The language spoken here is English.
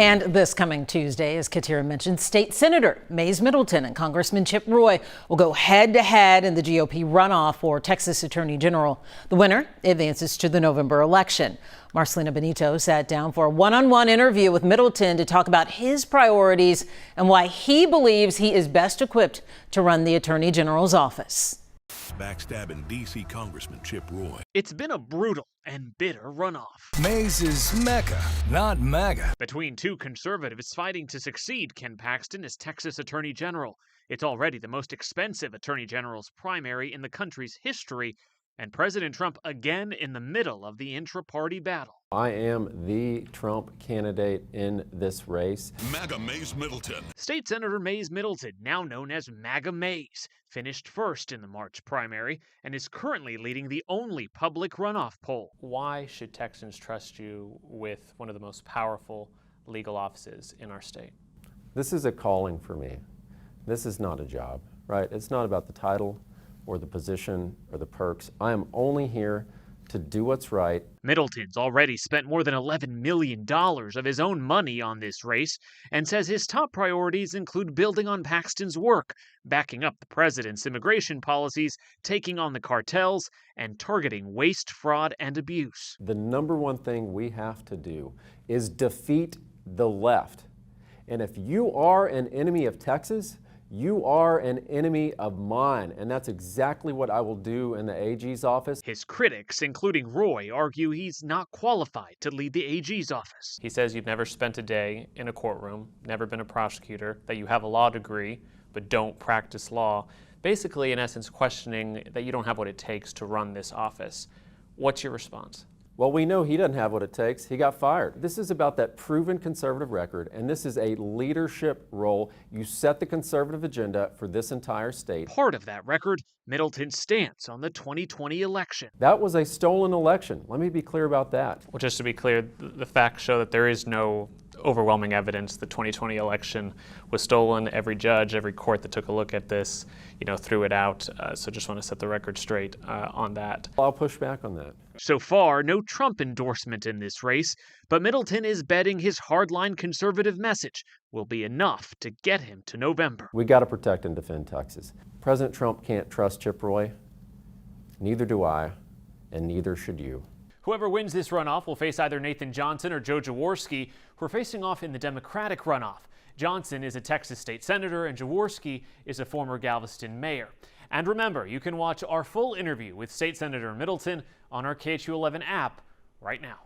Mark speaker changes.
Speaker 1: And this coming Tuesday, as Katira mentioned, State Senator Mays Middleton and Congressman Chip Roy will go head-to-head in the GOP runoff for Texas Attorney General. The winner advances to the November election. Marcelina Benito sat down for a one-on-one interview with Middleton to talk about his priorities and why he believes he is best equipped to run the Attorney General's office.
Speaker 2: Backstabbing D.C. Congressman Chip Roy.
Speaker 3: It's been a brutal and bitter runoff.
Speaker 4: Mays is Mecca, not MAGA.
Speaker 3: Between two conservatives fighting to succeed Ken Paxton as Texas Attorney General. It's already the most expensive Attorney General's primary in the country's history, and President Trump again in the middle of the intra-party battle.
Speaker 5: I am the Trump candidate in this race.
Speaker 2: MAGA Mays Middleton.
Speaker 3: State Senator Mays Middleton, now known as MAGA Mays, finished first in the March primary and is currently leading the only public runoff poll.
Speaker 6: Why should Texans trust you with one of the most powerful legal offices in our state?
Speaker 5: This is a calling for me. This is not a job, right? It's not about the title or the position or the perks. I am only here to do what's right.
Speaker 3: Middleton's already spent more than $11 million of his own money on this race and says his top priorities include building on Paxton's work, backing up the president's immigration policies, taking on the cartels, and targeting waste, fraud, and abuse.
Speaker 5: The number one thing we have to do is defeat the left. And if you are an enemy of Texas, you are an enemy of mine, and that's exactly what I will do in the AG's office.
Speaker 3: His critics, including Roy, argue he's not qualified to lead the AG's office.
Speaker 6: He says you've never spent a day in a courtroom, never been a prosecutor, that you have a law degree but don't practice law. Basically, in essence, questioning that you don't have what it takes to run this office. What's your response?
Speaker 5: Well, we know he doesn't have what it takes. He got fired. This is about that proven conservative record, and this is a leadership role. You set the conservative agenda for this entire state.
Speaker 3: Part of that record, Middleton's stance on the 2020 election.
Speaker 5: That was a stolen election. Let me be clear about that.
Speaker 6: Well, just to be clear, the facts show that there is no overwhelming evidence the 2020 election was stolen. Every judge, every court that took a look at this, threw it out. So just want to set the record straight on that.
Speaker 5: I'll push back on that.
Speaker 3: So far, no Trump endorsement in this race, but Middleton is betting his hardline conservative message will be enough to get him to November.
Speaker 5: We got to protect and defend Texas. President Trump can't trust Chip Roy. Neither do I, and neither should you.
Speaker 6: Whoever wins this runoff will face either Nathan Johnson or Joe Jaworski, who are facing off in the Democratic runoff. Johnson is a Texas state senator and Jaworski is a former Galveston mayor. And remember, you can watch our full interview with State Senator Middleton on our KHU11 app right now.